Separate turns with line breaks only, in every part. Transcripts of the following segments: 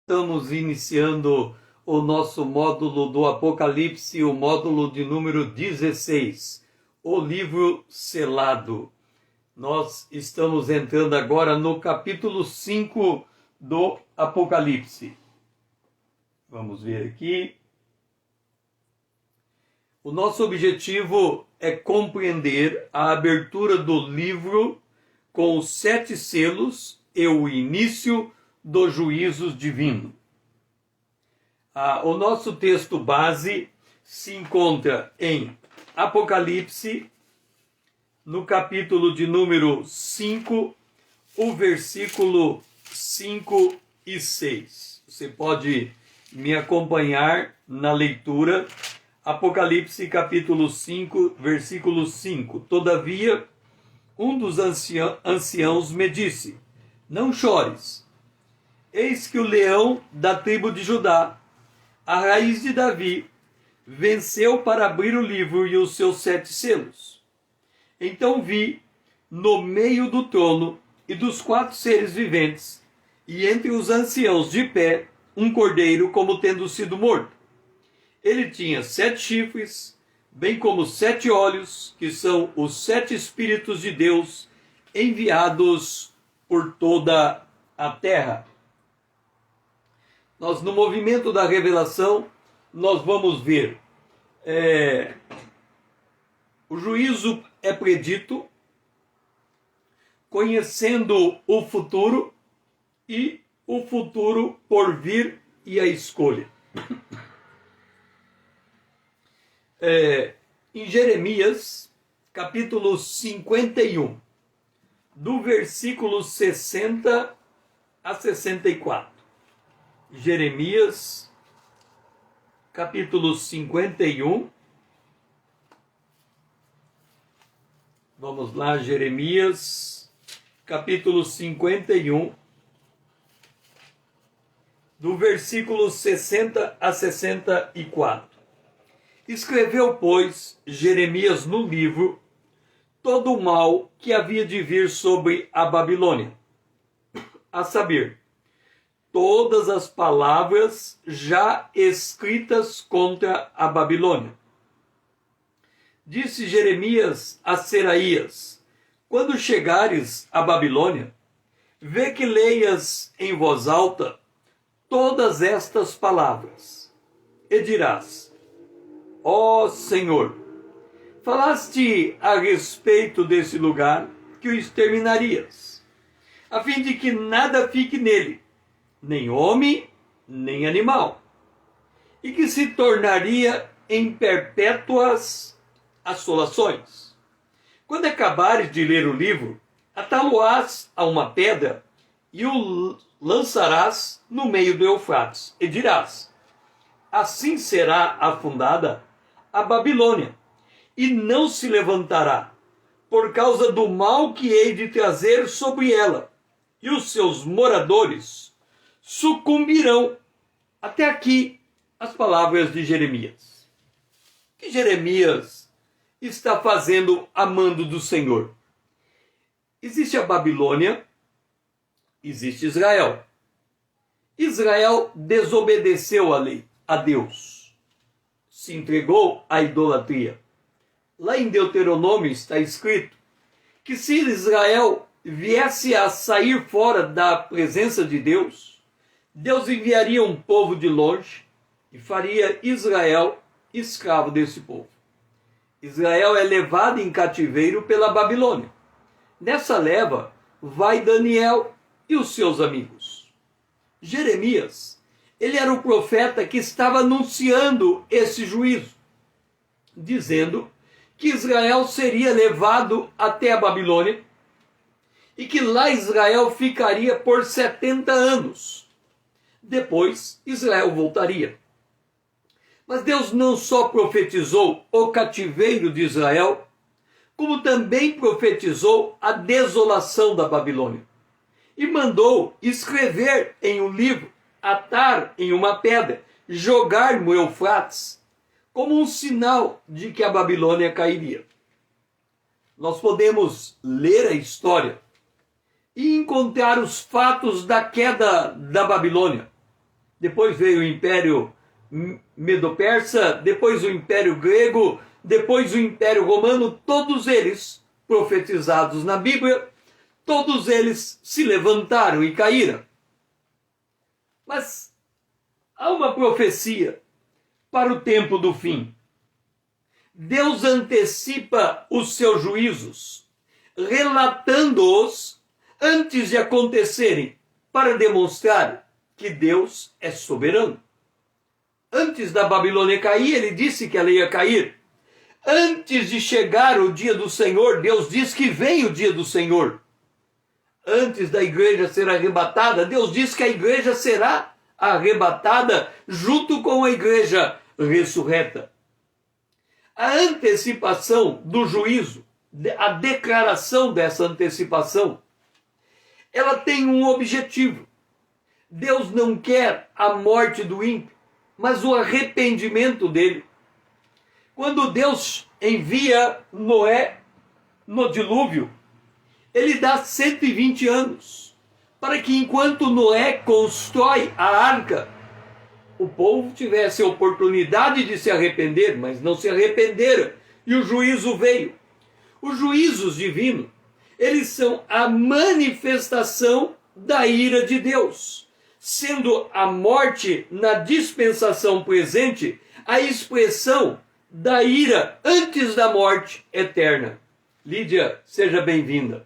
Estamos iniciando o nosso módulo do Apocalipse, o módulo de número 16, o livro selado. Nós estamos entrando agora no capítulo 5 do Apocalipse. Vamos ver aqui. O nosso objetivo é compreender a abertura do livro com os 7 selos e o início dos juízos divinos. O nosso texto base se encontra em Apocalipse, no capítulo de número 5, o versículo 5 e 6. Você pode me acompanhar na leitura. Apocalipse, capítulo 5, versículo 5. Todavia, um dos anciãos me disse: não chores. Eis que o leão da tribo de Judá, a raiz de Davi, venceu para abrir o livro e os seus 7 selos. Então vi, no meio do trono e dos 4 seres viventes, e entre os anciãos de pé, um cordeiro como tendo sido morto. Ele tinha 7 chifres, bem como 7 olhos, que são os 7 Espíritos de Deus enviados por toda a terra. No movimento da revelação, nós vamos ver o juízo é predito, conhecendo o futuro e o futuro por vir e a escolha. Em Jeremias, capítulo 51, do versículo 60 a 64. Jeremias, capítulo 51. Vamos lá, Jeremias, capítulo 51, do versículo 60 a 64. Escreveu, pois, Jeremias no livro todo o mal que havia de vir sobre a Babilônia, a saber, todas as palavras já escritas contra a Babilônia. Disse Jeremias a Seraías: quando chegares a Babilônia, vê que leias em voz alta todas estas palavras, e dirás: ó Senhor, falaste a respeito desse lugar que o exterminarias, a fim de que nada fique nele, nem homem, nem animal, e que se tornaria em perpétuas assolações. Quando acabares de ler o livro, atá-lo-ás a uma pedra e o lançarás no meio do Eufrates, e dirás: assim será afundada a Babilônia, e não se levantará, por causa do mal que hei de trazer sobre ela, e os seus moradores sucumbirão. Até aqui as palavras de Jeremias. O que Jeremias está fazendo a mando do Senhor? Existe a Babilônia, existe Israel. Israel desobedeceu a lei, a Deus, se entregou à idolatria. Lá em Deuteronômio está escrito que se Israel viesse a sair fora da presença de Deus, Deus enviaria um povo de longe e faria Israel escravo desse povo. Israel é levado em cativeiro pela Babilônia. Nessa leva vai Daniel e os seus amigos. Jeremias, ele era o profeta que estava anunciando esse juízo, dizendo que Israel seria levado até a Babilônia e que lá Israel ficaria por 70 anos. Depois, Israel voltaria. Mas Deus não só profetizou o cativeiro de Israel, como também profetizou a desolação da Babilônia. E mandou escrever em um livro, atar em uma pedra, jogar no Eufrates, como um sinal de que a Babilônia cairia. Nós podemos ler a história e encontrar os fatos da queda da Babilônia. depois veio o Império Medo-Persa, depois o Império Grego, depois o Império Romano, todos eles profetizados na Bíblia, todos eles se levantaram e caíram. Mas há uma profecia para o tempo do fim. Deus antecipa os seus juízos, relatando-os antes de acontecerem, para demonstrar que Deus é soberano. Antes da Babilônia cair, ele disse que ela ia cair. Antes de chegar o dia do Senhor, Deus diz que vem o dia do Senhor. Antes da igreja ser arrebatada, Deus diz que a igreja será arrebatada junto com a igreja ressurreta. A antecipação do juízo, a declaração dessa antecipação, ela tem um objetivo. Deus não quer a morte do ímpio, mas o arrependimento dele. Quando Deus envia Noé no dilúvio, ele dá 120 anos, para que enquanto Noé constrói a arca, o povo tivesse a oportunidade de se arrepender, mas não se arrependeram, e o juízo veio. Os juízos divinos, eles são a manifestação da ira de Deus, sendo a morte na dispensação presente a expressão da ira antes da morte eterna. Lídia, seja bem-vinda.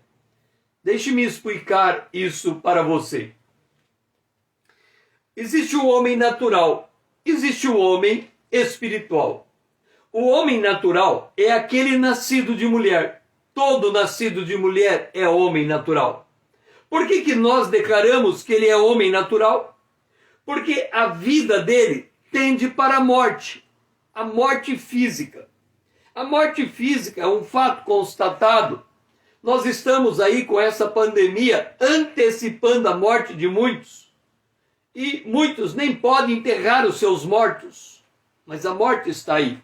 Deixe-me explicar isso para você. Existe o homem natural, existe o homem espiritual. O homem natural é aquele nascido de mulher. Todo nascido de mulher é homem natural. Por que nós declaramos que ele é homem natural? Porque a vida dele tende para a morte física. A morte física é um fato constatado. Nós estamos aí com essa pandemia antecipando a morte de muitos. E muitos nem podem enterrar os seus mortos. Mas a morte está aí.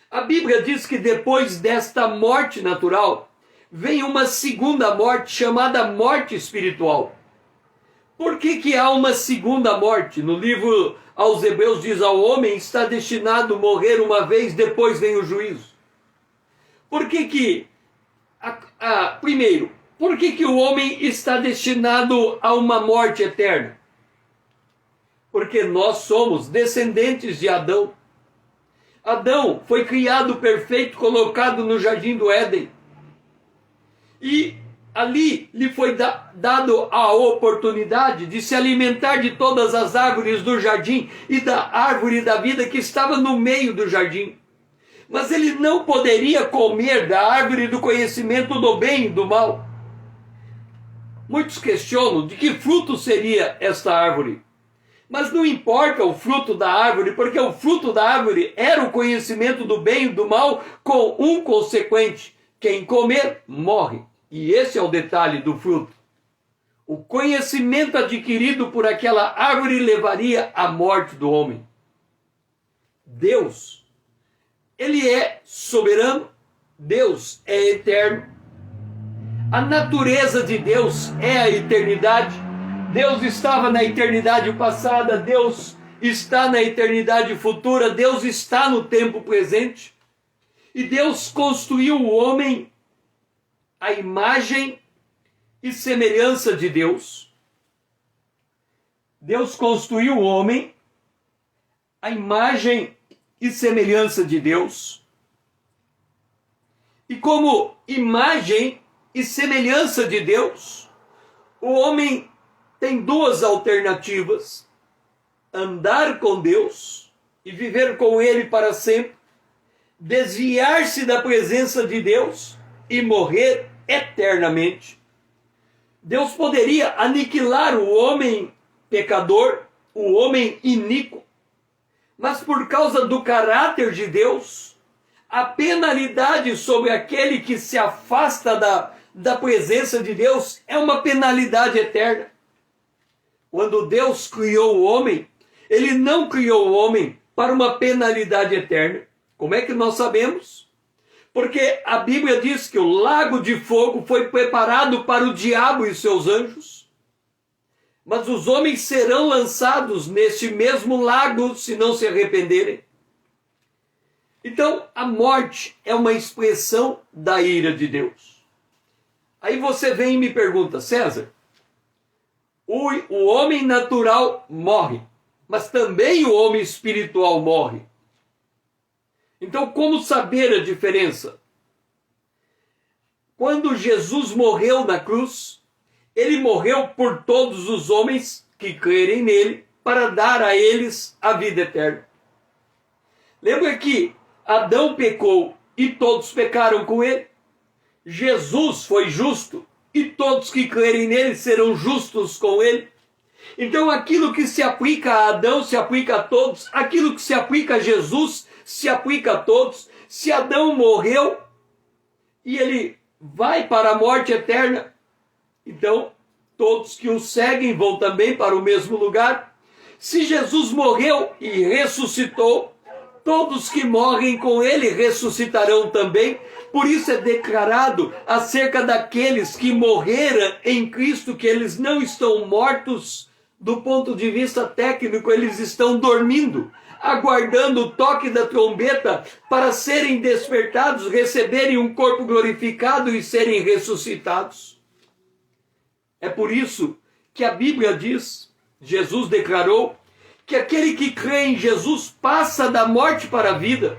A Bíblia diz que depois desta morte natural, vem uma segunda morte chamada morte espiritual. Por que há uma segunda morte? No livro aos Hebreus diz: ao homem está destinado a morrer uma vez, depois vem o juízo. Primeiro, por que o homem está destinado a uma morte eterna? Porque nós somos descendentes de Adão. Adão foi criado perfeito, colocado no jardim do Éden. E ali lhe foi dado a oportunidade de se alimentar de todas as árvores do jardim e da árvore da vida que estava no meio do jardim. Mas ele não poderia comer da árvore do conhecimento do bem e do mal. Muitos questionam de que fruto seria esta árvore. Mas não importa o fruto da árvore, porque o fruto da árvore era o conhecimento do bem e do mal, com um consequente: quem comer, morre. E esse é o detalhe do fruto. O conhecimento adquirido por aquela árvore levaria à morte do homem. Deus, ele é soberano, Deus é eterno. A natureza de Deus é a eternidade. Deus estava na eternidade passada, Deus está na eternidade futura, Deus está no tempo presente. E Deus construiu o homem à imagem e semelhança de Deus. Deus construiu o homem à imagem e semelhança de Deus. E como imagem e semelhança de Deus, o homem tem duas alternativas: andar com Deus e viver com Ele para sempre, desviar-se da presença de Deus e morrer eternamente. Deus poderia aniquilar o homem pecador, o homem iníquo, mas por causa do caráter de Deus, a penalidade sobre aquele que se afasta da presença de Deus é uma penalidade eterna. Quando Deus criou o homem, ele não criou o homem para uma penalidade eterna. Como é que nós sabemos? Porque a Bíblia diz que o lago de fogo foi preparado para o diabo e seus anjos. mas os homens serão lançados neste mesmo lago se não se arrependerem. Então, a morte é uma expressão da ira de Deus. Aí você vem e me pergunta, César, o homem natural morre, mas também o homem espiritual morre. Então, como saber a diferença? Quando Jesus morreu na cruz, ele morreu por todos os homens que crerem nele, para dar a eles a vida eterna. Lembra que Adão pecou e todos pecaram com ele? Jesus foi justo e todos que crerem nele serão justos com ele. Então aquilo que se aplica a Adão se aplica a todos, aquilo que se aplica a Jesus se aplica a todos. Se Adão morreu e ele vai para a morte eterna, então todos que o seguem vão também para o mesmo lugar. Se Jesus morreu e ressuscitou, todos que morrem com ele ressuscitarão também. Por isso é declarado acerca daqueles que morreram em Cristo que eles não estão mortos do ponto de vista técnico, eles estão dormindo, aguardando o toque da trombeta para serem despertados, receberem um corpo glorificado e serem ressuscitados. É por isso que a Bíblia diz, Jesus declarou, que aquele que crê em Jesus passa da morte para a vida.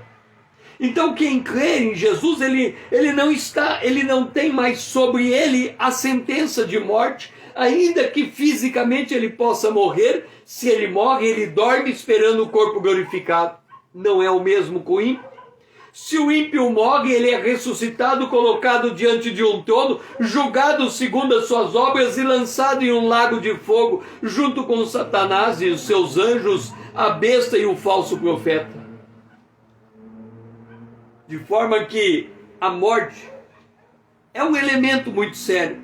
Então quem crê em Jesus, ele não tem mais sobre ele a sentença de morte, ainda que fisicamente ele possa morrer. Se ele morre, ele dorme esperando o corpo glorificado. Não é o mesmo com o ímpio. Se o ímpio morre, ele é ressuscitado, colocado diante de um trono, julgado segundo as suas obras e lançado em um lago de fogo, junto com Satanás e os seus anjos, a besta e o falso profeta. De forma que a morte é um elemento muito sério.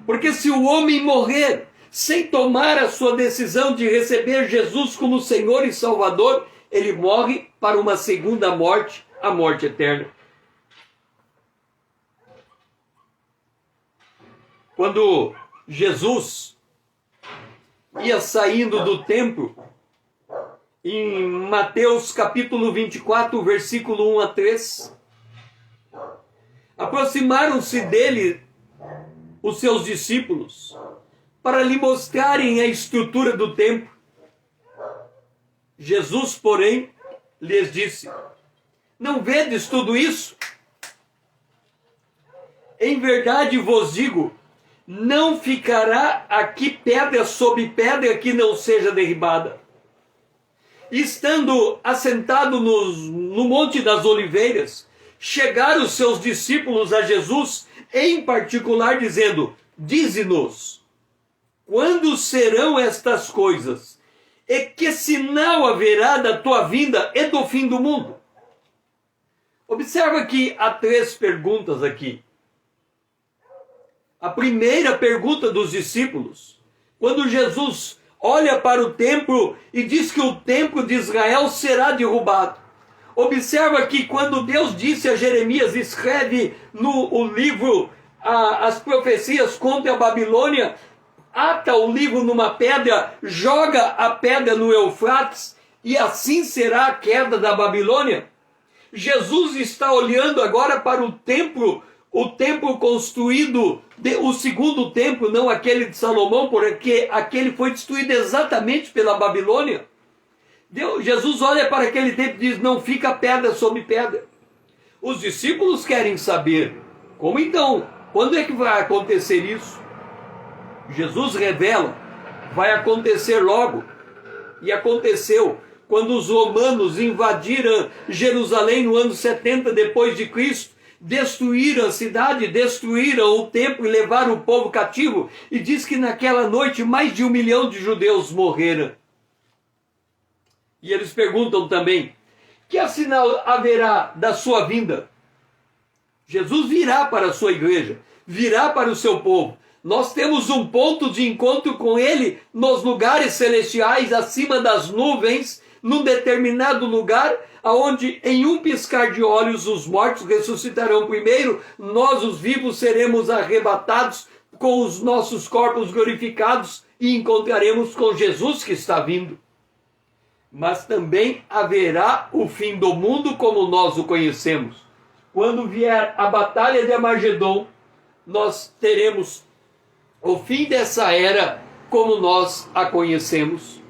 Porque se o homem morrer sem tomar a sua decisão de receber Jesus como Senhor e Salvador, ele morre para uma segunda morte, a morte eterna. Quando Jesus ia saindo do templo, em Mateus capítulo 24, versículo 1 a 3, aproximaram-se dele os seus discípulos para lhe mostrarem a estrutura do templo. Jesus, porém, lhes disse: não vedes tudo isso? Em verdade vos digo, não ficará aqui pedra sobre pedra que não seja derribada. Estando assentado no Monte das Oliveiras, chegaram os seus discípulos a Jesus, em particular, dizendo: dize-nos, quando serão estas coisas? E que sinal haverá da tua vinda e do fim do mundo? Observa que há três perguntas aqui. A primeira pergunta dos discípulos, quando Jesus olha para o templo e diz que o templo de Israel será derrubado. Observa que quando Deus disse a Jeremias, escreve no livro as profecias contra a Babilônia, ata o livro numa pedra, joga a pedra no Eufrates, e assim será a queda da Babilônia. Jesus está olhando agora para o templo construído, o segundo templo, não aquele de Salomão, porque aquele foi destruído exatamente pela Babilônia. Jesus olha para aquele templo e diz: não fica pedra sobre pedra. Os discípulos querem saber, como então? Quando é que vai acontecer isso? Jesus revela, vai acontecer logo. E aconteceu quando os romanos invadiram Jerusalém no ano 70 depois de Cristo, destruíram a cidade, destruíram o templo e levaram o povo cativo. E diz que naquela noite mais de 1 milhão de judeus morreram. E eles perguntam também: que sinal haverá da sua vinda? Jesus virá para a sua igreja, virá para o seu povo. Nós temos um ponto de encontro com ele nos lugares celestiais, acima das nuvens, num determinado lugar, aonde em um piscar de olhos os mortos ressuscitarão primeiro, nós os vivos seremos arrebatados com os nossos corpos glorificados e encontraremos com Jesus que está vindo. Mas também haverá o fim do mundo como nós o conhecemos. Quando vier a batalha de Armagedon, nós teremos o fim dessa era como nós a conhecemos.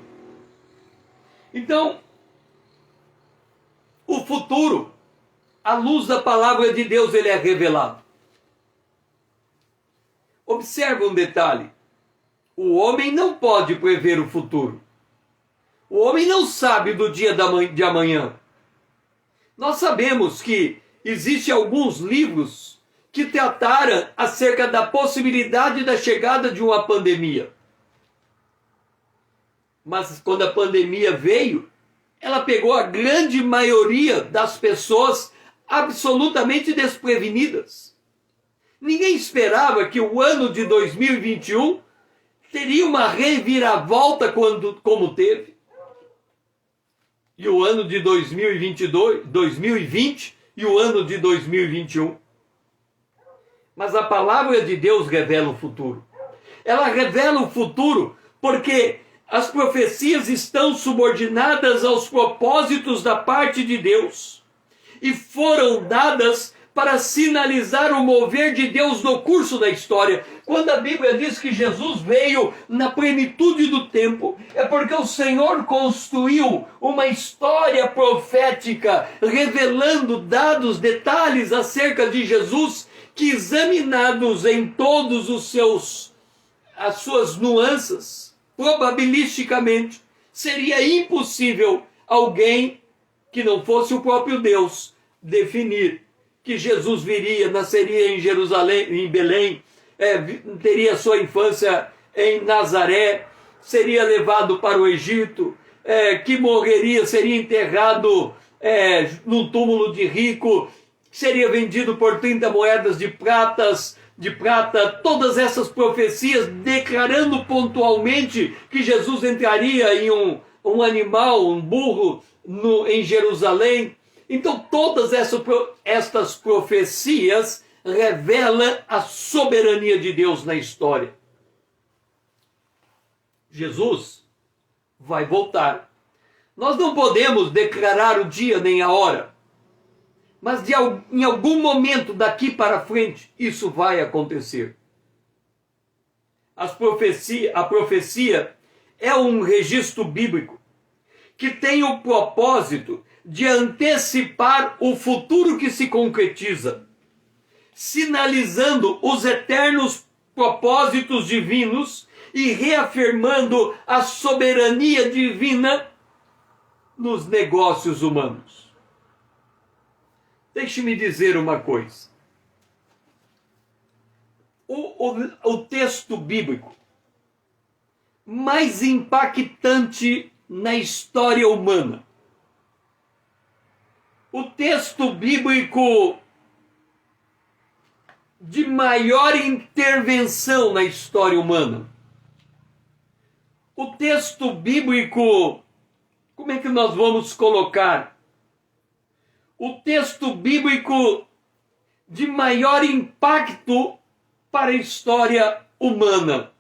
Então, o futuro, à luz da palavra de Deus, ele é revelado. Observe um detalhe. O homem não pode prever o futuro. O homem não sabe do dia de amanhã. Nós sabemos que existem alguns livros que trataram acerca da possibilidade da chegada de uma pandemia. Mas quando a pandemia veio, ela pegou a grande maioria das pessoas absolutamente desprevenidas. Ninguém esperava que o ano de 2021 teria uma reviravolta como teve. E o ano de 2020 e o ano de 2021. Mas a palavra de Deus revela o futuro. Ela revela o futuro porque as profecias estão subordinadas aos propósitos da parte de Deus e foram dadas para sinalizar o mover de Deus no curso da história. Quando a Bíblia diz que Jesus veio na plenitude do tempo, é porque o Senhor construiu uma história profética, revelando dados, detalhes acerca de Jesus, que examinados em todos as suas nuances, probabilisticamente, seria impossível alguém que não fosse o próprio Deus definir que Jesus viria, nasceria em Jerusalém, em Belém, teria sua infância em Nazaré, seria levado para o Egito, que morreria, seria enterrado num túmulo de rico, seria vendido por 30 moedas de prata, todas essas profecias declarando pontualmente que Jesus entraria em um animal, um burro, em Jerusalém. Então todas estas profecias revelam a soberania de Deus na história. Jesus vai voltar. Nós não podemos declarar o dia nem a hora, mas em algum momento daqui para frente isso vai acontecer. A profecia é um registro bíblico que tem o propósito de antecipar o futuro que se concretiza, sinalizando os eternos propósitos divinos e reafirmando a soberania divina nos negócios humanos. Deixe-me dizer uma coisa. O texto bíblico mais impactante na história humana, o texto bíblico de maior intervenção na história humana, o texto bíblico, como é que nós vamos colocar? O texto bíblico de maior impacto para a história humana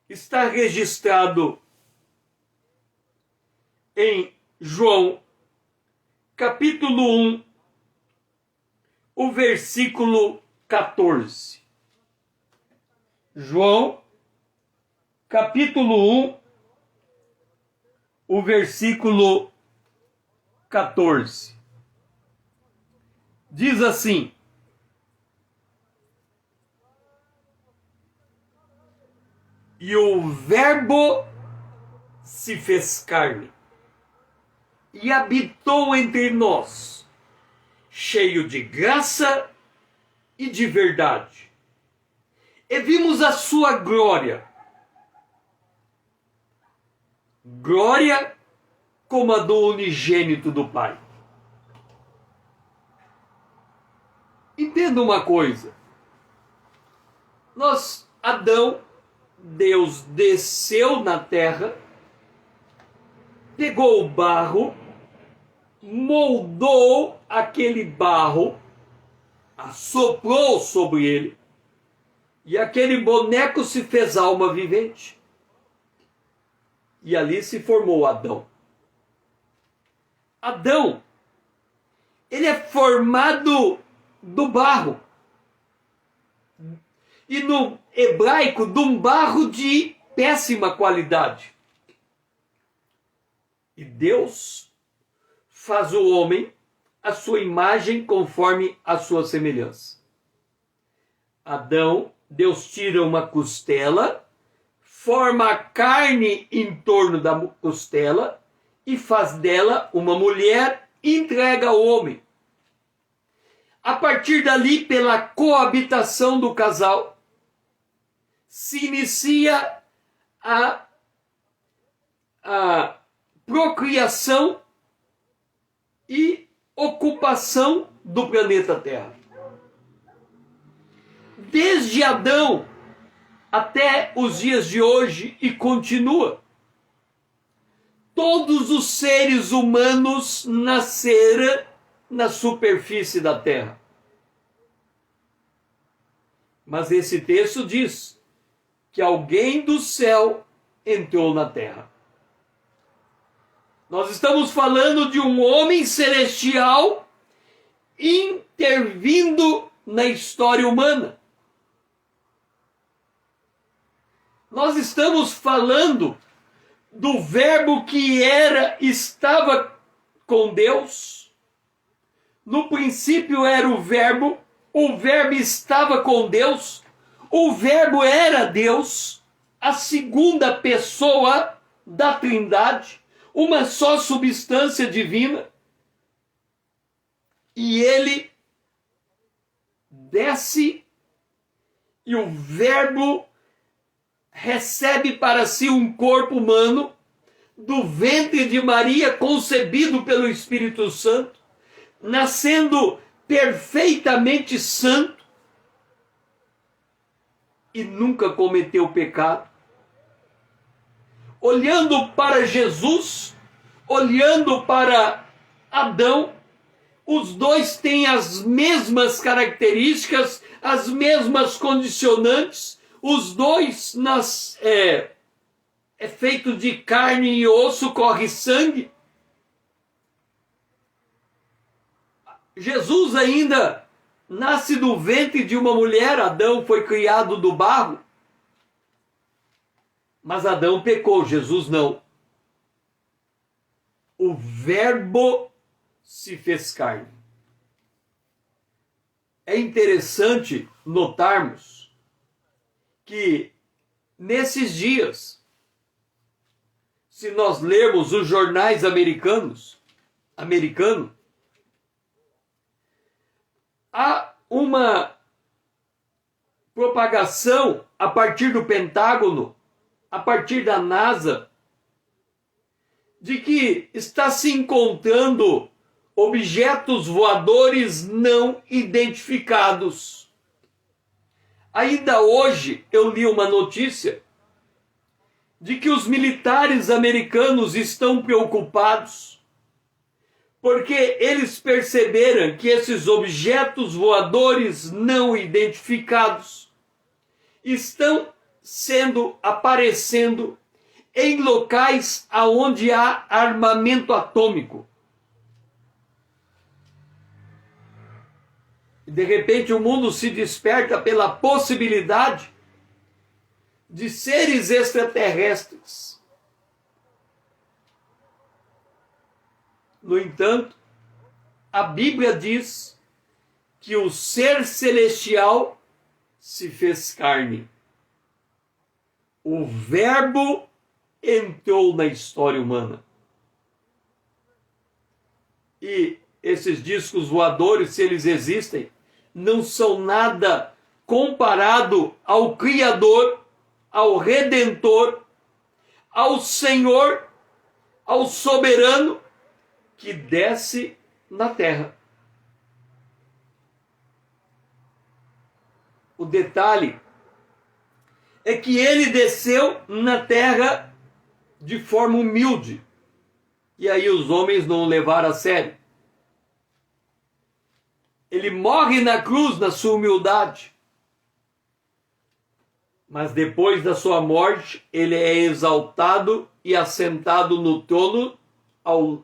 está registrado em João, capítulo 1, o versículo 14. João, capítulo 1, o versículo 14. Diz assim: e o Verbo se fez carne e habitou entre nós, cheio de graça e de verdade. E vimos a sua glória, glória como a do unigênito do Pai. Entenda uma coisa. Adão, Deus desceu na terra, pegou o barro, moldou aquele barro, assoprou sobre ele, E aquele boneco se fez alma vivente. E ali se formou Adão. Adão, ele é formado do barro. E no hebraico, de um barro de péssima qualidade. E Deus faz o homem à sua imagem conforme a sua semelhança. Adão, Deus tira uma costela, forma a carne em torno da costela e faz dela uma mulher e entrega ao homem. A partir dali, pela coabitação do casal, se inicia a procriação e ocupação do planeta Terra. Desde Adão até os dias de hoje e continua. Todos os seres humanos nasceram na superfície da Terra. Mas esse texto diz que alguém do céu entrou na Terra. Nós estamos falando de um homem celestial intervindo na história humana. Nós estamos falando do verbo que estava com Deus. No princípio era o verbo estava com Deus, o verbo era Deus, a segunda pessoa da Trindade, uma só substância divina. E ele desce e o verbo recebe para si um corpo humano do ventre de Maria, concebido pelo Espírito Santo, nascendo perfeitamente santo e nunca cometeu pecado. Olhando para Jesus, olhando para Adão, os dois têm as mesmas características, as mesmas condicionantes. Os dois é feito de carne e osso, corre sangue. Jesus ainda nasce do ventre de uma mulher, Adão foi criado do barro. Mas Adão pecou, Jesus não. O verbo se fez carne. É interessante notarmos que nesses dias, se nós lermos os jornais americanos, há uma propagação a partir do Pentágono, a partir da NASA, de que está se encontrando objetos voadores não identificados. Ainda hoje eu li uma notícia de que os militares americanos estão preocupados porque eles perceberam que esses objetos voadores não identificados estão aparecendo em locais aonde há armamento atômico. E de repente o mundo se desperta pela possibilidade de seres extraterrestres. No entanto, a Bíblia diz que o ser celestial se fez carne. O verbo entrou na história humana. E esses discos voadores, se eles existem, não são nada comparado ao Criador, ao Redentor, ao Senhor, ao Soberano que desce na terra. O detalhe é que ele desceu na terra de forma humilde. E aí os homens não o levaram a sério. Ele morre na cruz na sua humildade. Mas depois da sua morte, ele é exaltado e assentado no trono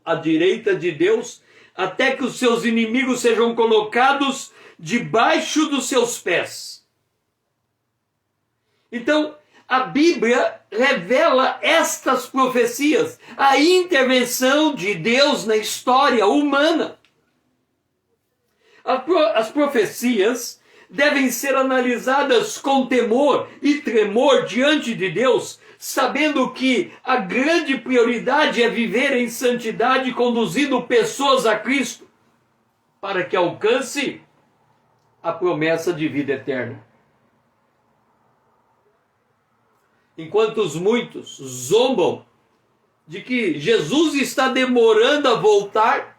à direita de Deus, até que os seus inimigos sejam colocados debaixo dos seus pés. Então, a Bíblia revela estas profecias, a intervenção de Deus na história humana. As profecias devem ser analisadas com temor e tremor diante de Deus, sabendo que a grande prioridade é viver em santidade, conduzindo pessoas a Cristo, para que alcance a promessa de vida eterna. Enquanto os muitos zombam de que Jesus está demorando a voltar,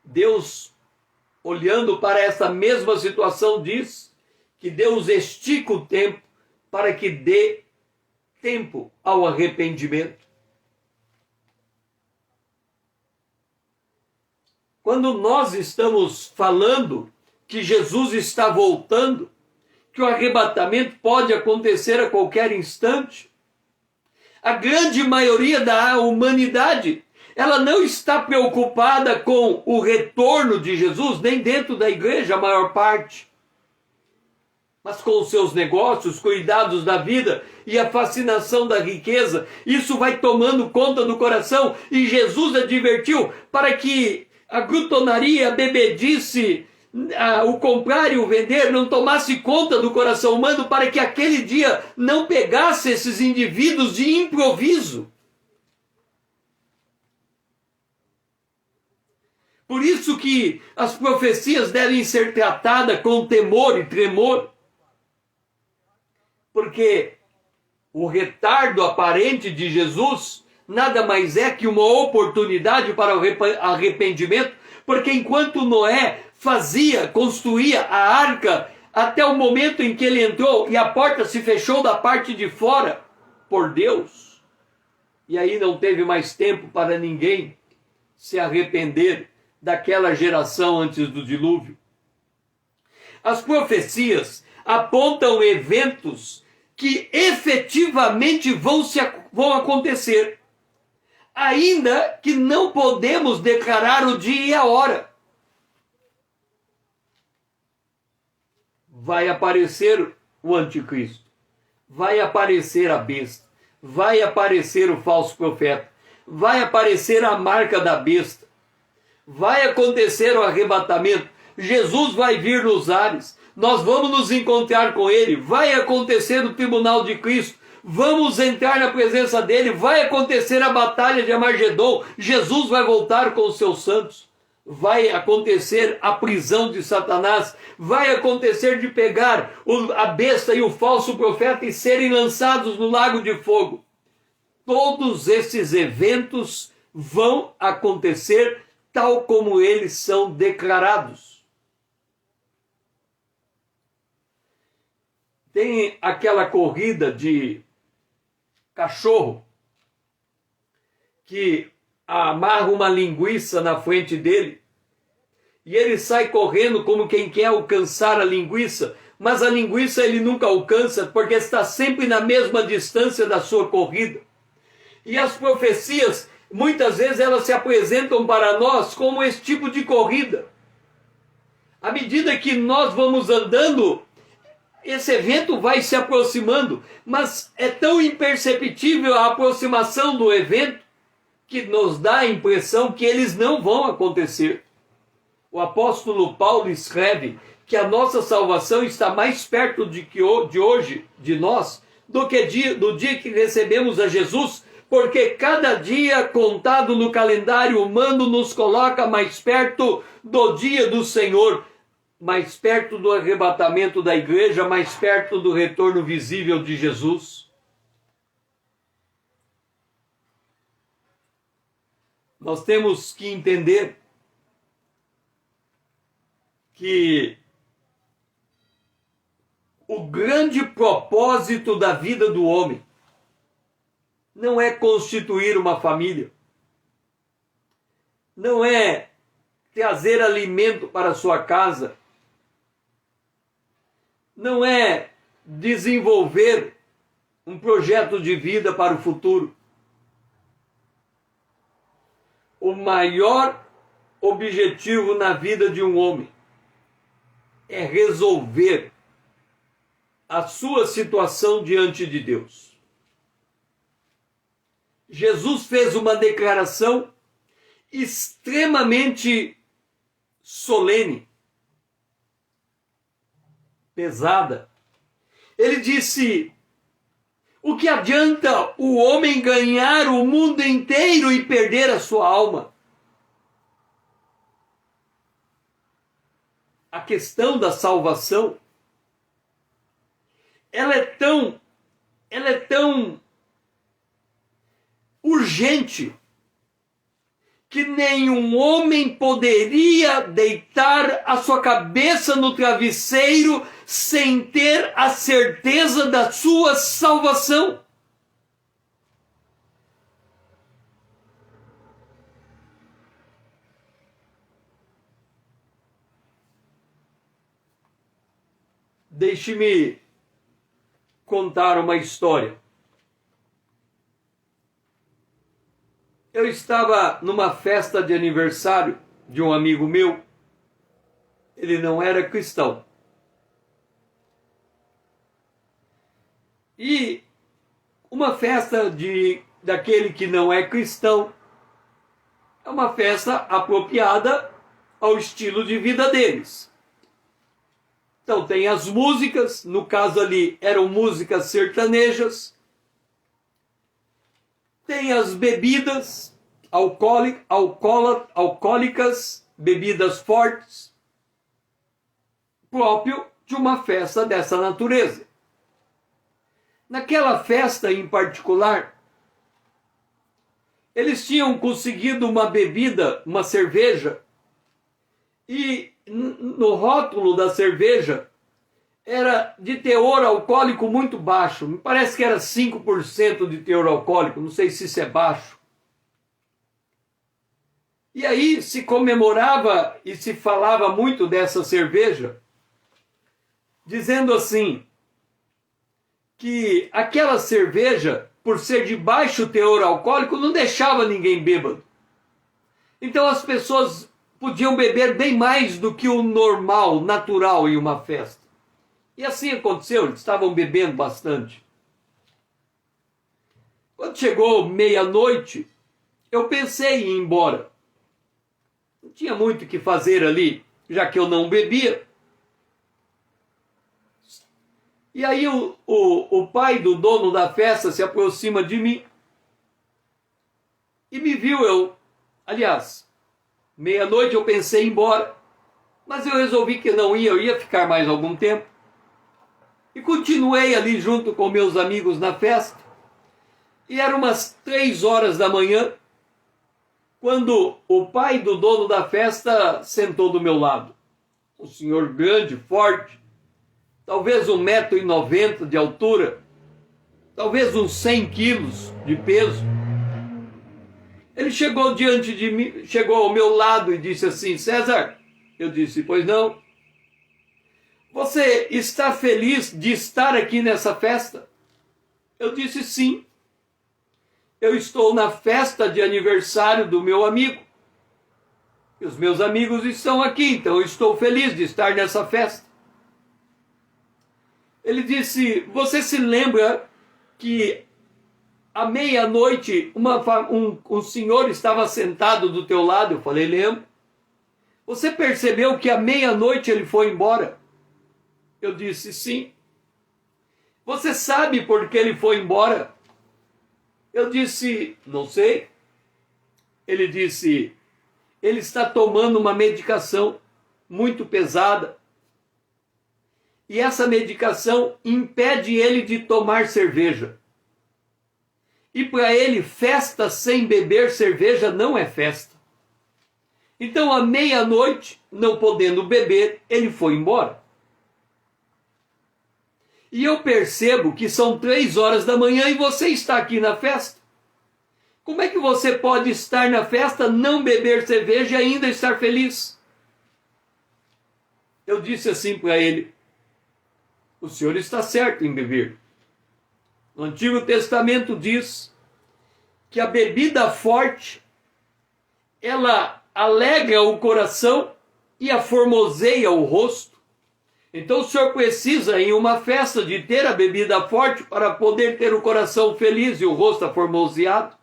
Deus, olhando para essa mesma situação, diz que Deus estica o tempo para que dê tempo ao arrependimento. Quando nós estamos falando que Jesus está voltando, que o arrebatamento pode acontecer a qualquer instante, a grande maioria da humanidade, ela não está preocupada com o retorno de Jesus, nem dentro da igreja, a maior parte, mas com os seus negócios, cuidados da vida e a fascinação da riqueza. Isso vai tomando conta do coração, e Jesus advertiu para que a glutonaria, a bebedice, o comprar e o vender não tomasse conta do coração humano, para que aquele dia não pegasse esses indivíduos de improviso. Por isso que as profecias devem ser tratadas com temor e tremor, porque o retardo aparente de Jesus nada mais é que uma oportunidade para o arrependimento, porque enquanto Noé construía a arca, até o momento em que ele entrou e a porta se fechou da parte de fora por Deus, e aí não teve mais tempo para ninguém se arrepender daquela geração antes do dilúvio. As profecias apontam eventos que efetivamente vão acontecer, ainda que não podemos declarar o dia e a hora. Vai aparecer o anticristo, vai aparecer a besta, vai aparecer o falso profeta, vai aparecer a marca da besta, vai acontecer o arrebatamento, Jesus vai vir nos ares, nós vamos nos encontrar com ele, vai acontecer o tribunal de Cristo, vamos entrar na presença dele, vai acontecer a batalha de Armagedon, Jesus vai voltar com os seus santos, vai acontecer a prisão de Satanás, vai acontecer de pegar a besta e o falso profeta e serem lançados no lago de fogo. Todos esses eventos vão acontecer tal como eles são declarados. Tem aquela corrida de cachorro que amarra uma linguiça na frente dele e ele sai correndo como quem quer alcançar a linguiça, mas a linguiça ele nunca alcança porque está sempre na mesma distância da sua corrida. E as profecias, muitas vezes elas se apresentam para nós como esse tipo de corrida. À medida que nós vamos andando, esse evento vai se aproximando, mas é tão imperceptível a aproximação do evento que nos dá a impressão que eles não vão acontecer. O apóstolo Paulo escreve que a nossa salvação está mais perto de hoje, de nós, do que do dia que recebemos a Jesus, porque cada dia contado no calendário humano nos coloca mais perto do dia do Senhor, mais perto do arrebatamento da igreja, mais perto do retorno visível de Jesus. Nós temos que entender que o grande propósito da vida do homem não é constituir uma família, não é trazer alimento para a sua casa, não é desenvolver um projeto de vida para o futuro. O maior objetivo na vida de um homem é resolver a sua situação diante de Deus. Jesus fez uma declaração extremamente solene, pesada. Ele disse: o que adianta o homem ganhar o mundo inteiro e perder a sua alma? A questão da salvação, ela é tão urgente que nenhum homem poderia deitar a sua cabeça no travesseiro sem ter a certeza da sua salvação. Deixe-me contar uma história. Eu estava numa festa de aniversário de um amigo meu. Ele não era cristão. E uma festa daquele que não é cristão é uma festa apropriada ao estilo de vida deles. Então tem as músicas, no caso ali eram músicas sertanejas, tem as bebidas alcoólicas, bebidas fortes, próprio de uma festa dessa natureza. Naquela festa em particular, eles tinham conseguido uma bebida, uma cerveja, e no rótulo da cerveja era de teor alcoólico muito baixo. Me parece que era 5% de teor alcoólico, não sei se isso é baixo. E aí se comemorava e se falava muito dessa cerveja, dizendo assim, que aquela cerveja, por ser de baixo teor alcoólico, não deixava ninguém bêbado. Então as pessoas podiam beber bem mais do que o normal, natural em uma festa. E assim aconteceu, eles estavam bebendo bastante. Quando chegou meia-noite, eu pensei em ir embora. Não tinha muito o que fazer ali, já que eu não bebia. E aí o pai do dono da festa se aproxima de mim e me viu. Meia-noite eu pensei em ir embora, mas eu resolvi que não ia, eu ia ficar mais algum tempo. E continuei ali junto com meus amigos na festa. E eram umas 3 horas da manhã, quando o pai do dono da festa sentou do meu lado. Um senhor grande, forte, talvez 1,90 m de altura, talvez uns 100 quilos de peso. Ele chegou diante de mim, chegou ao meu lado e disse assim: César, eu disse, pois não. Você está feliz de estar aqui nessa festa? Eu disse sim. Eu estou na festa de aniversário do meu amigo. E os meus amigos estão aqui, então eu estou feliz de estar nessa festa. Ele disse: você se lembra que à meia-noite um senhor estava sentado do teu lado? Eu falei: lembro. Você percebeu que à meia-noite ele foi embora? Eu disse sim. Você sabe por que ele foi embora? Eu disse: não sei. Ele disse: ele está tomando uma medicação muito pesada. E essa medicação impede ele de tomar cerveja. E para ele, festa sem beber cerveja não é festa. Então, à meia-noite, não podendo beber, ele foi embora. E eu percebo que são 3 horas da manhã e você está aqui na festa. Como é que você pode estar na festa, não beber cerveja e ainda estar feliz? Eu disse assim para ele: o senhor está certo em beber. No Antigo Testamento diz que a bebida forte, ela alegra o coração e aformoseia o rosto. Então o senhor precisa, em uma festa, de ter a bebida forte para poder ter o coração feliz e o rosto aformoseado.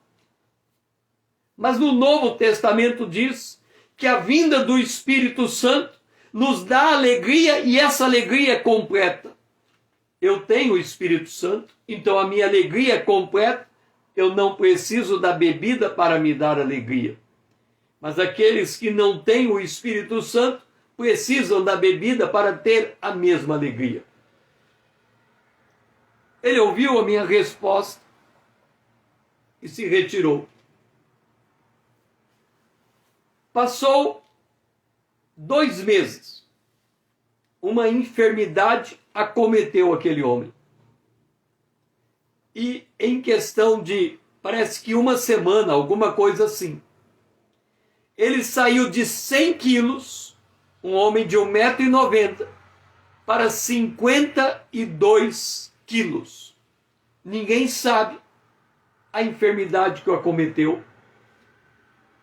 Mas no Novo Testamento diz que a vinda do Espírito Santo nos dá alegria, e essa alegria é completa. Eu tenho o Espírito Santo, então a minha alegria é completa. Eu não preciso da bebida para me dar alegria. Mas aqueles que não têm o Espírito Santo precisam da bebida para ter a mesma alegria. Ele ouviu a minha resposta e se retirou. Passou 2 meses. Uma enfermidade acometeu aquele homem. E em questão de, parece que 1 semana, alguma coisa assim, ele saiu de 100 quilos, um homem de 1,90 m, para 52 quilos. Ninguém sabe a enfermidade que o acometeu,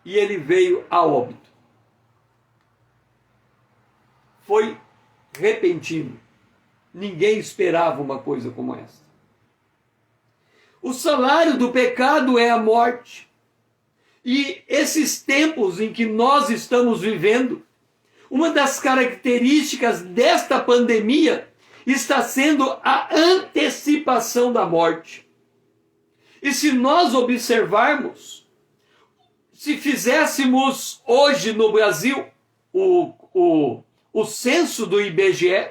e ele veio a óbito. Foi repentino. Ninguém esperava uma coisa como esta. O salário do pecado é a morte. E esses tempos em que nós estamos vivendo, uma das características desta pandemia está sendo a antecipação da morte. E se nós observarmos, se fizéssemos hoje no Brasil o censo do IBGE,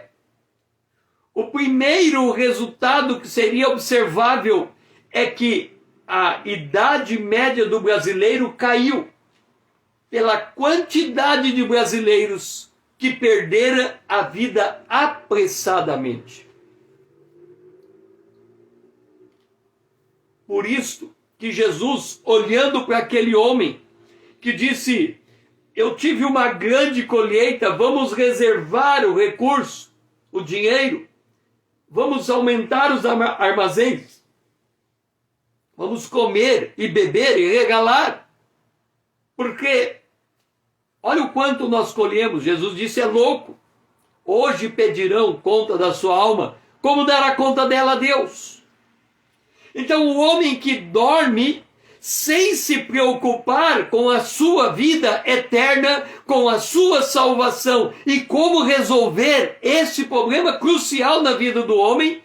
o primeiro resultado que seria observável é que a idade média do brasileiro caiu pela quantidade de brasileiros que perderam a vida apressadamente. Por isso que Jesus, olhando para aquele homem que disse: eu tive uma grande colheita, vamos reservar o recurso, o dinheiro, vamos aumentar os armazéns, vamos comer e beber e regalar, porque olha o quanto nós colhemos. Jesus disse: é louco, hoje pedirão conta da sua alma, como dará conta dela a Deus? Então o homem que dorme sem se preocupar com a sua vida eterna, com a sua salvação e como resolver esse problema crucial na vida do homem,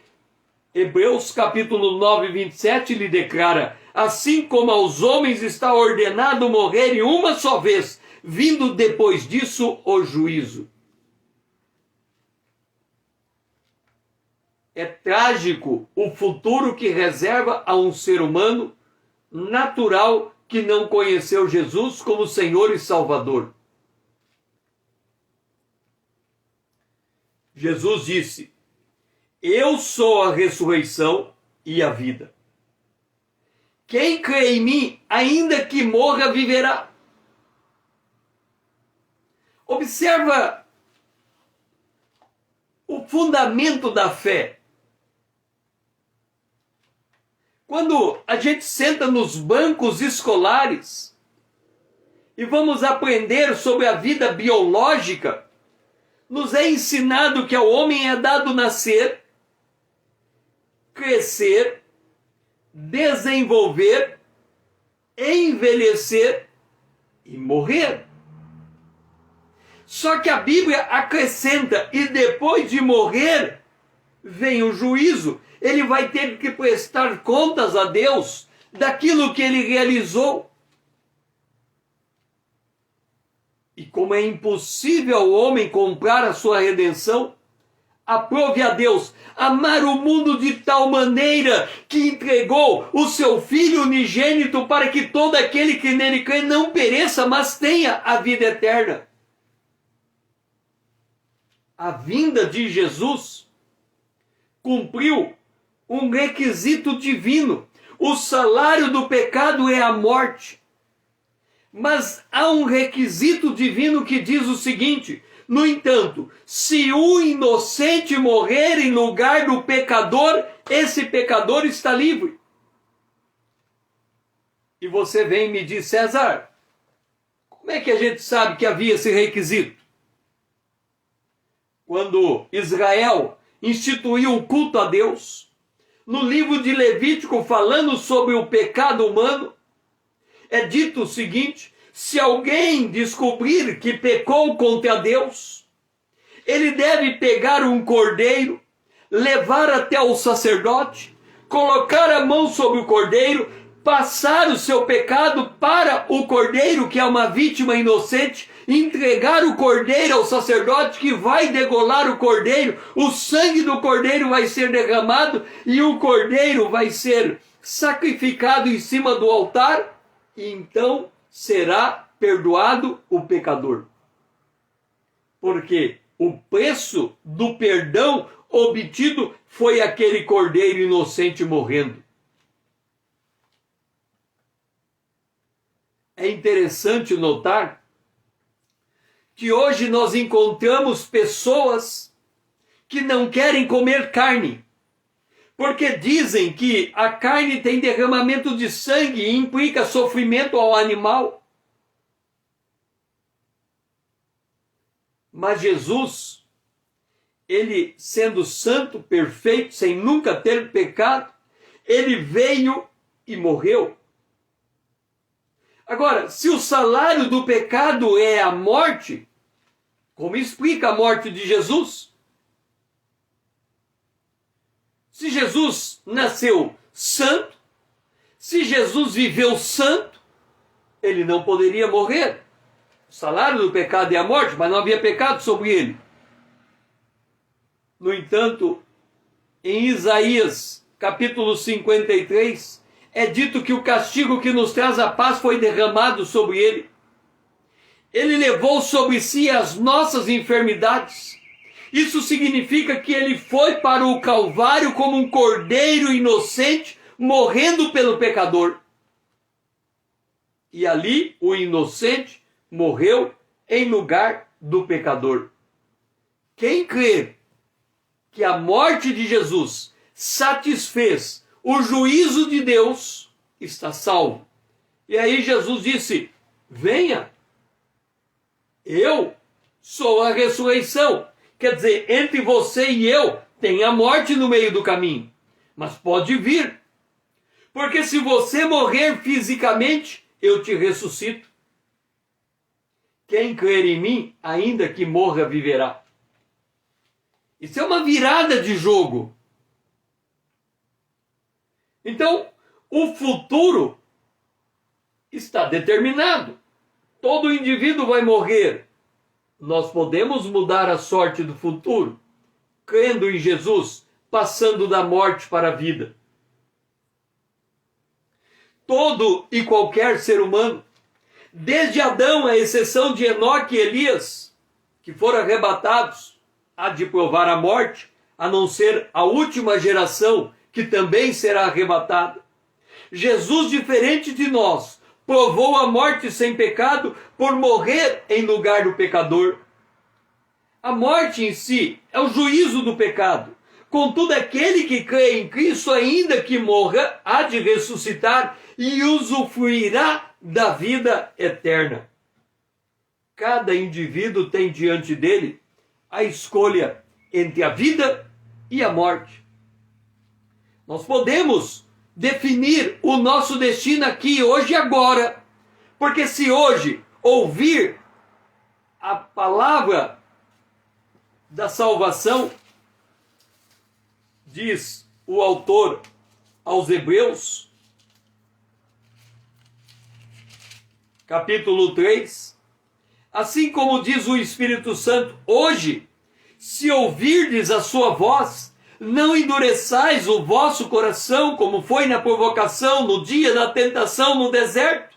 Hebreus capítulo 9, 27 lhe declara: assim como aos homens está ordenado morrerem uma só vez, vindo depois disso o juízo. É trágico o futuro que reserva a um ser humano natural que não conheceu Jesus como Senhor e Salvador. Jesus disse: eu sou a ressurreição e a vida. Quem crê em mim, ainda que morra, viverá. Observa o fundamento da fé. Quando a gente senta nos bancos escolares e vamos aprender sobre a vida biológica, nos é ensinado que ao homem é dado nascer, crescer, desenvolver, envelhecer e morrer. Só que a Bíblia acrescenta: e depois de morrer, vem o juízo. Ele vai ter que prestar contas a Deus daquilo que ele realizou. E como é impossível ao homem comprar a sua redenção, aprove a Deus amar o mundo de tal maneira que entregou o seu Filho unigênito para que todo aquele que nele crê não pereça, mas tenha a vida eterna. A vinda de Jesus cumpriu um requisito divino. O salário do pecado é a morte. Mas há um requisito divino que diz o seguinte: No entanto, se o inocente morrer em lugar do pecador, esse pecador está livre. E você vem e me diz: César, como é que a gente sabe que havia esse requisito? Quando Israel instituiu o culto a Deus, no livro de Levítico, falando sobre o pecado humano, é dito o seguinte: se alguém descobrir que pecou contra Deus, ele deve pegar um cordeiro, levar até o sacerdote, colocar a mão sobre o cordeiro, passar o seu pecado para o cordeiro, que é uma vítima inocente, entregar o cordeiro ao sacerdote, que vai degolar o cordeiro, o sangue do cordeiro vai ser derramado e o cordeiro vai ser sacrificado em cima do altar, e então será perdoado o pecador. Porque o preço do perdão obtido foi aquele cordeiro inocente morrendo. É interessante notar que hoje nós encontramos pessoas que não querem comer carne, porque dizem que a carne tem derramamento de sangue e implica sofrimento ao animal. Mas Jesus, ele sendo santo, perfeito, sem nunca ter pecado, ele veio e morreu. Agora, se o salário do pecado é a morte, como explica a morte de Jesus? Se Jesus nasceu santo, se Jesus viveu santo, ele não poderia morrer. O salário do pecado é a morte, mas não havia pecado sobre ele. No entanto, em Isaías, capítulo 53, é dito que o castigo que nos traz a paz foi derramado sobre ele. Ele levou sobre si as nossas enfermidades. Isso significa que ele foi para o Calvário como um cordeiro inocente, morrendo pelo pecador. E ali o inocente morreu em lugar do pecador. Quem crê que a morte de Jesus satisfez o juízo de Deus, está salvo. E aí Jesus disse: venha, eu sou a ressurreição. Quer dizer, entre você e eu tem a morte no meio do caminho, mas pode vir, porque se você morrer fisicamente, eu te ressuscito. Quem crer em mim, ainda que morra, viverá. Isso é uma virada de jogo. Então, o futuro está determinado. Todo indivíduo vai morrer. Nós podemos mudar a sorte do futuro, crendo em Jesus, passando da morte para a vida. Todo e qualquer ser humano, desde Adão, à exceção de Enoque e Elias, que foram arrebatados, há de provar a morte, a não ser a última geração, que também será arrebatada. Jesus, diferente de nós, provou a morte sem pecado por morrer em lugar do pecador. A morte em si é o juízo do pecado. Contudo, aquele que crê em Cristo, ainda que morra, há de ressuscitar e usufruirá da vida eterna. Cada indivíduo tem diante dele a escolha entre a vida e a morte. Nós podemos definir o nosso destino aqui, hoje e agora, porque se hoje ouvir a palavra da salvação, diz o autor aos Hebreus, capítulo 3, assim como diz o Espírito Santo, hoje, se ouvirdes a sua voz, não endureçais o vosso coração, como foi na provocação, no dia da tentação no deserto.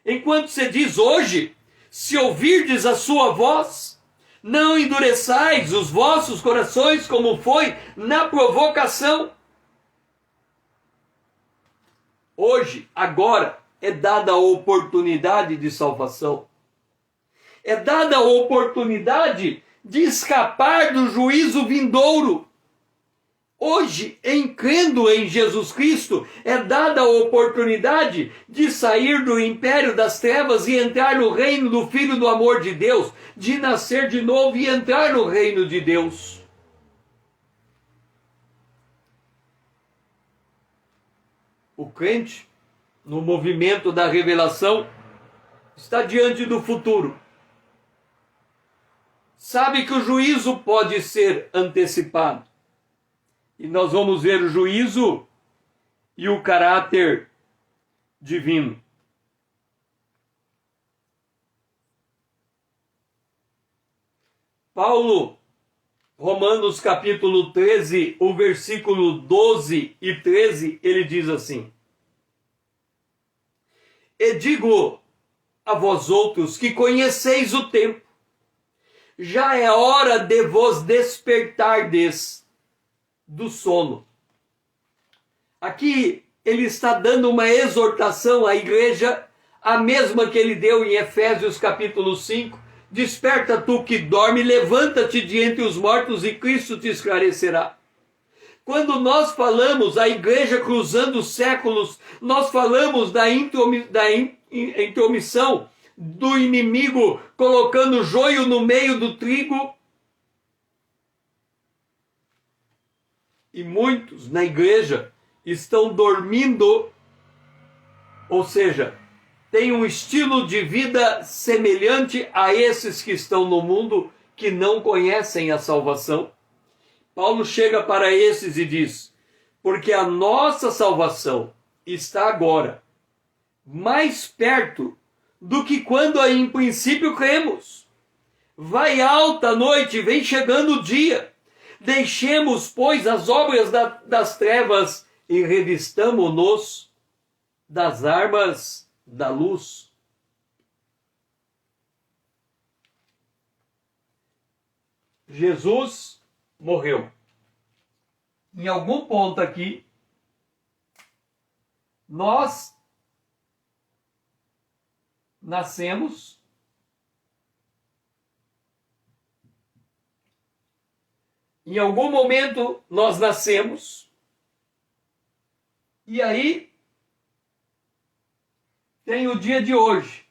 Enquanto se diz hoje, se ouvirdes a sua voz, não endureçais os vossos corações, como foi na provocação. Hoje, agora, é dada a oportunidade de salvação. é dada a oportunidade de escapar do juízo vindouro. Hoje, em crendo em Jesus Cristo, é dada a oportunidade de sair do império das trevas e entrar no reino do Filho do amor de Deus, de nascer de novo e entrar no reino de Deus. O crente, no movimento da revelação, está diante do futuro. Sabe que o juízo pode ser antecipado. E nós vamos ver o juízo e o caráter divino. Paulo, Romanos capítulo 13, o versículo 12 e 13, ele diz assim: E digo a vós outros que conheceis o tempo, já é hora de vos despertardes do sono. Aqui ele está dando uma exortação à igreja, a mesma que ele deu em Efésios capítulo 5. Desperta tu que dorme, levanta-te de entre os mortos e Cristo te esclarecerá. Quando nós falamos a igreja cruzando os séculos, nós falamos da intromissão do inimigo colocando joio no meio do trigo. E muitos na igreja estão dormindo, ou seja, têm um estilo de vida semelhante a esses que estão no mundo, que não conhecem a salvação. Paulo chega para esses e diz: porque a nossa salvação está agora mais perto do que quando em princípio cremos. Vai alta a noite, vem chegando o dia. Deixemos, pois, as obras das trevas e revistamo-nos das armas da luz. Jesus morreu. Em algum ponto aqui, nós nascemos em algum momento nós nascemos, e aí tem o dia de hoje.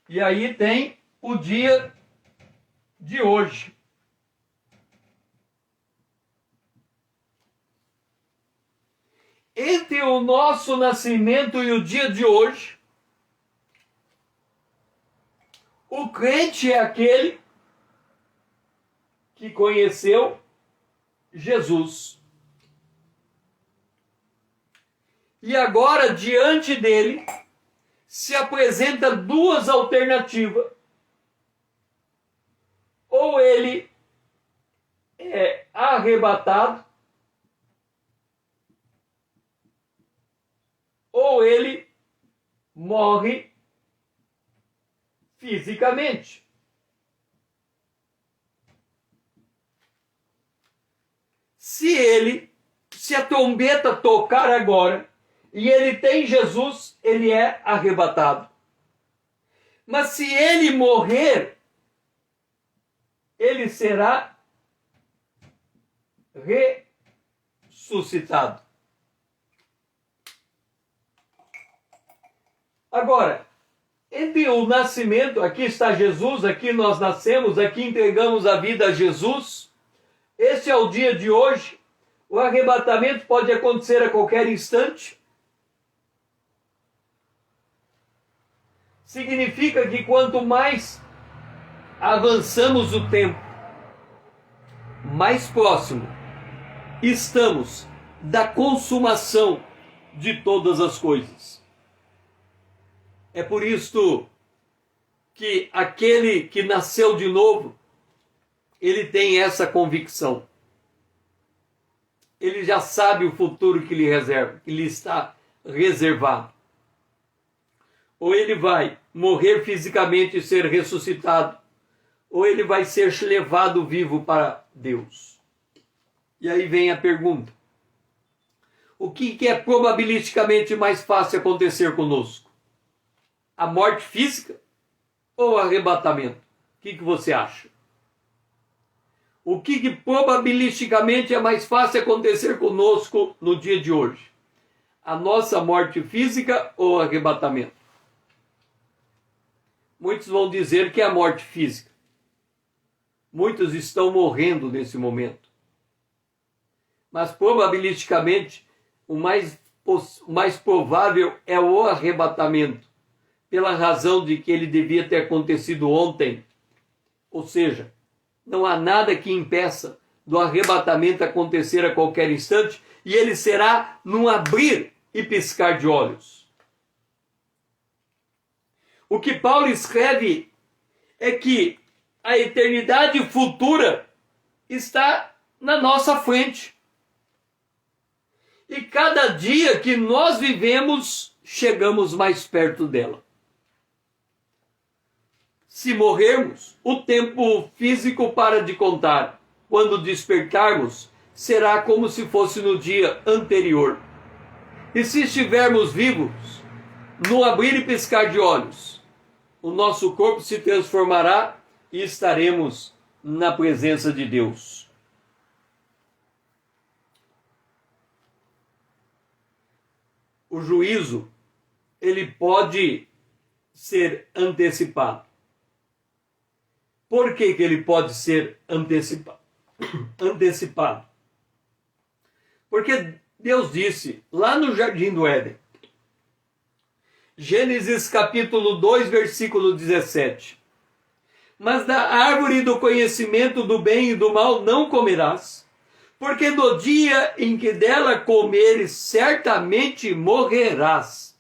E aí tem o dia de hoje. Entre o nosso nascimento e o dia de hoje, o crente é aquele que conheceu Jesus. E agora, diante dele, se apresenta duas alternativas. Ou ele é arrebatado, ou ele morre fisicamente. Se a trombeta tocar agora e ele tem Jesus, ele é arrebatado. Mas se ele morrer, ele será ressuscitado. Agora, entre o nascimento, aqui está Jesus, aqui nós nascemos, aqui entregamos a vida a Jesus. Este é o dia de hoje. O arrebatamento pode acontecer a qualquer instante. Significa que quanto mais avançamos o tempo, mais próximo estamos da consumação de todas as coisas. É por isto que aquele que nasceu de novo, ele tem essa convicção. Ele já sabe o futuro que lhe está reservado. Ou ele vai morrer fisicamente e ser ressuscitado, ou ele vai ser levado vivo para Deus. E aí vem a pergunta: o que é probabilisticamente mais fácil acontecer conosco? A morte física ou o arrebatamento? O que você acha? O que probabilisticamente é mais fácil acontecer conosco no dia de hoje? A nossa morte física ou o arrebatamento? Muitos vão dizer que é a morte física. Muitos estão morrendo nesse momento. Mas probabilisticamente o mais provável é o arrebatamento, pela razão de que ele devia ter acontecido ontem. Ou seja, não há nada que impeça do arrebatamento acontecer a qualquer instante, e ele será num abrir e piscar de olhos. O que Paulo escreve é que a eternidade futura está na nossa frente. E cada dia que nós vivemos, chegamos mais perto dela. Se morrermos, o tempo físico para de contar. Quando despertarmos, será como se fosse no dia anterior. E se estivermos vivos, no abrir e piscar de olhos, o nosso corpo se transformará e estaremos na presença de Deus. O juízo, ele pode ser antecipado. Por que ele pode ser antecipado? Porque Deus disse lá no Jardim do Éden, Gênesis capítulo 2, versículo 17: mas da árvore do conhecimento do bem e do mal não comerás, porque no dia em que dela comeres, certamente morrerás.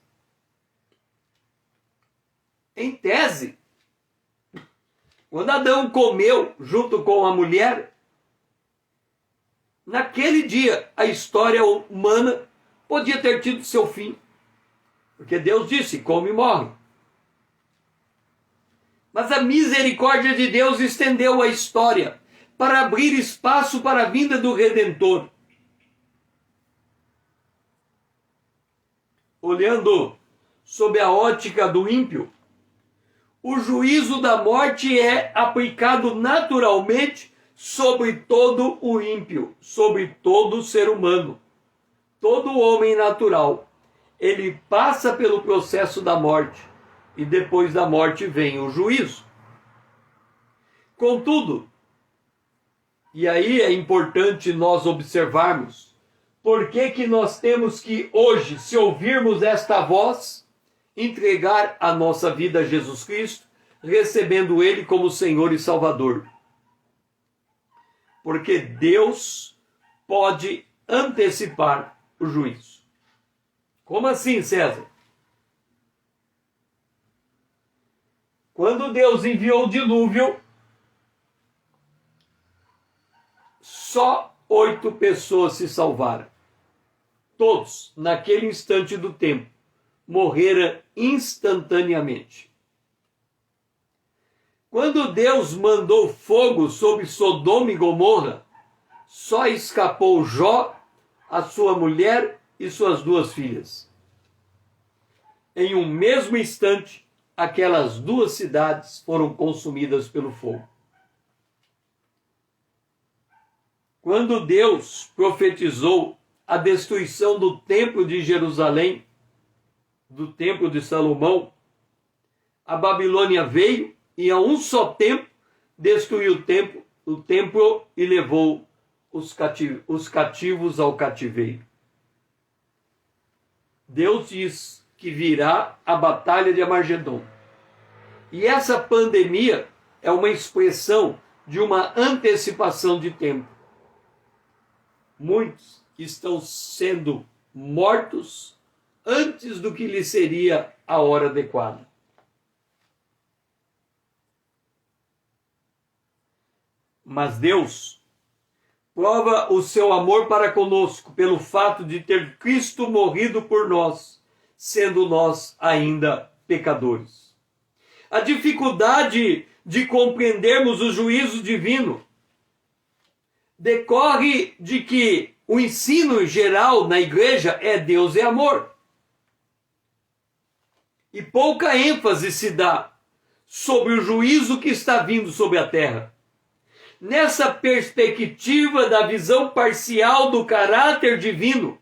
Em tese, quando Adão comeu junto com a mulher, naquele dia a história humana podia ter tido seu fim. Porque Deus disse, come e morre. Mas a misericórdia de Deus estendeu a história para abrir espaço para a vinda do Redentor. Olhando sob a ótica do ímpio, o juízo da morte é aplicado naturalmente sobre todo o ímpio, sobre todo ser humano. Todo homem natural, ele passa pelo processo da morte, e depois da morte vem o juízo. Contudo, e aí é importante nós observarmos, por que nós temos que hoje, se ouvirmos esta voz, entregar a nossa vida a Jesus Cristo, recebendo Ele como Senhor e Salvador. Porque Deus pode antecipar o juízo. Como assim, César? Quando Deus enviou o dilúvio, só 8 pessoas se salvaram. Todos, naquele instante do tempo, morreram instantaneamente. Quando Deus mandou fogo sobre Sodoma e Gomorra, só escapou Jó, a sua mulher e suas 2 filhas. Em um mesmo instante, aquelas 2 cidades foram consumidas pelo fogo. Quando Deus profetizou a destruição do templo de Jerusalém, do templo de Salomão, a Babilônia veio e a um só tempo destruiu o templo e levou os cativos ao cativeiro. Deus diz que virá a batalha de Armagedon. E essa pandemia é uma expressão de uma antecipação de tempo. Muitos estão sendo mortos antes do que lhe seria a hora adequada. Mas Deus prova o seu amor para conosco pelo fato de ter Cristo morrido por nós, sendo nós ainda pecadores. A dificuldade de compreendermos o juízo divino decorre de que o ensino geral na igreja é Deus é amor. E pouca ênfase se dá sobre o juízo que está vindo sobre a terra. Nessa perspectiva da visão parcial do caráter divino,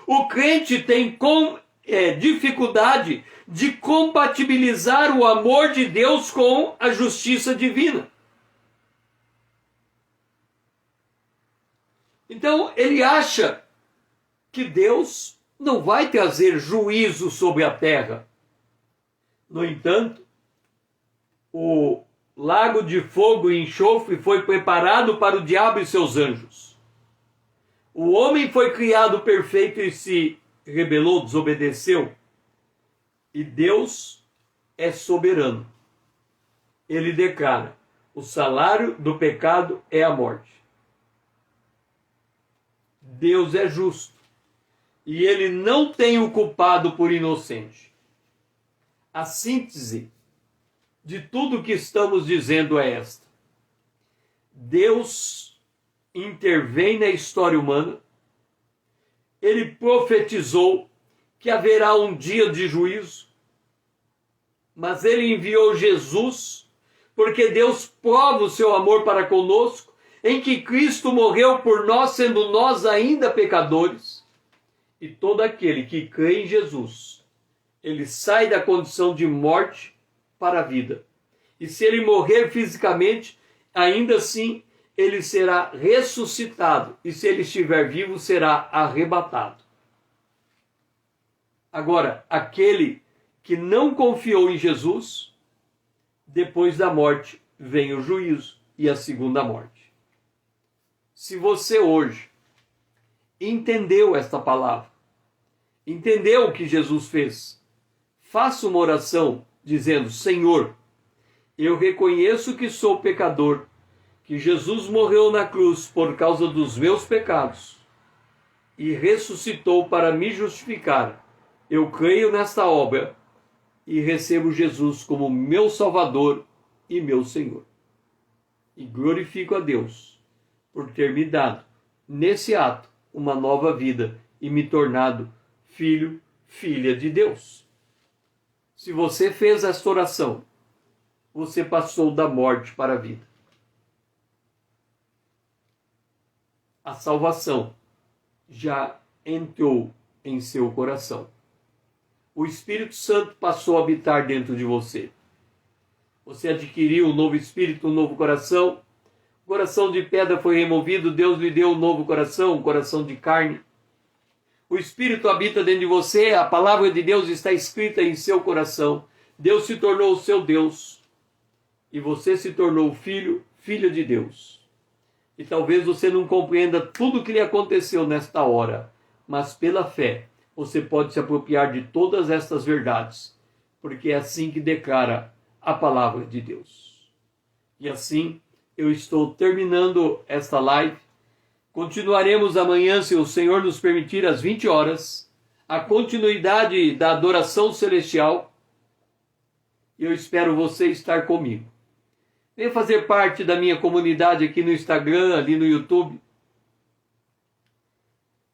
o crente tem dificuldade de compatibilizar o amor de Deus com a justiça divina. Então, ele acha que Deus não vai trazer juízo sobre a terra. No entanto, o lago de fogo e enxofre foi preparado para o diabo e seus anjos. O homem foi criado perfeito e se rebelou, desobedeceu. E Deus é soberano. Ele declara: o salário do pecado é a morte. Deus é justo. E ele não tem o culpado por inocente. A síntese de tudo que estamos dizendo é esta: Deus intervém na história humana, ele profetizou que haverá um dia de juízo, mas ele enviou Jesus, porque Deus prova o seu amor para conosco, em que Cristo morreu por nós, sendo nós ainda pecadores, e todo aquele que crê em Jesus, ele sai da condição de morte para a vida. E se ele morrer fisicamente, ainda assim ele será ressuscitado. E se ele estiver vivo, será arrebatado. Agora, aquele que não confiou em Jesus, depois da morte vem o juízo e a segunda morte. Se você hoje entendeu esta palavra, entendeu o que Jesus fez, faça uma oração dizendo: Senhor, eu reconheço que sou pecador, que Jesus morreu na cruz por causa dos meus pecados e ressuscitou para me justificar. Eu creio nesta obra e recebo Jesus como meu Salvador e meu Senhor. E glorifico a Deus por ter me dado, nesse ato, uma nova vida e me tornado filho, filha de Deus. Se você fez esta oração, você passou da morte para a vida. A salvação já entrou em seu coração. O Espírito Santo passou a habitar dentro de você. Você adquiriu um novo espírito, um novo coração. O coração de pedra foi removido, Deus lhe deu um novo coração, um coração de carne. O Espírito habita dentro de você, a palavra de Deus está escrita em seu coração. Deus se tornou o seu Deus. E você se tornou filho, filha de Deus. E talvez você não compreenda tudo o que lhe aconteceu nesta hora, mas pela fé você pode se apropriar de todas estas verdades, porque é assim que declara a palavra de Deus. E assim eu estou terminando esta live. Continuaremos amanhã, se o Senhor nos permitir, às 20 horas, a continuidade da adoração celestial. E eu espero você estar comigo. Venha fazer parte da minha comunidade aqui no Instagram, ali no YouTube.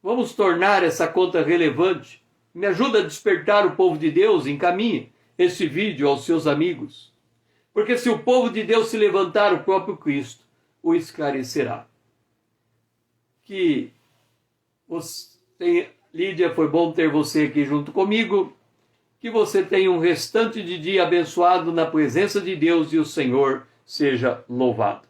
Vamos tornar essa conta relevante. Me ajuda a despertar o povo de Deus, encaminhe esse vídeo aos seus amigos. Porque se o povo de Deus se levantar, o próprio Cristo o esclarecerá. Que você, Lídia, foi bom ter você aqui junto comigo. Que você tenha um restante de dia abençoado na presença de Deus e o Senhor seja louvado.